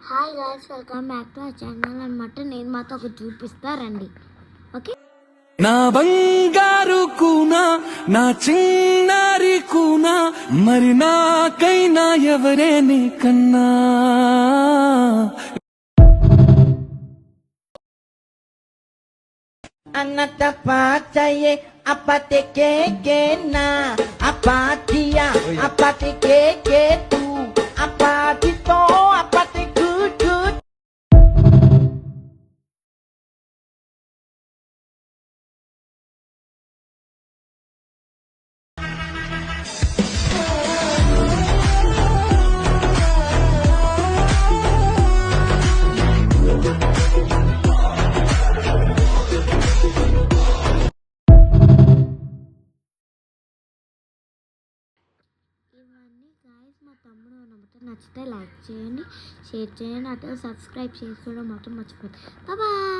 Hi guys, welcome back to our channel అన్నమాట. నేను మాతో ఒక చూపిస్తారండి. ఓకే, నా బంగారు కూనా, నా చిన్నారి కూనా, మరి నాకైనా ఎవరే నీకన్నా. Anata pachaye apate ke na apatia apate ke tu apati to apate good. ఇవన్నీ గాయస్ మా తమ్ముడు అన్నమాట. నచ్చితే లైక్ చేయండి, షేర్ చేయండి, అటు సబ్స్క్రైబ్ చేసుకోవడం మాత్రం మర్చిపోయింది. బాయ్.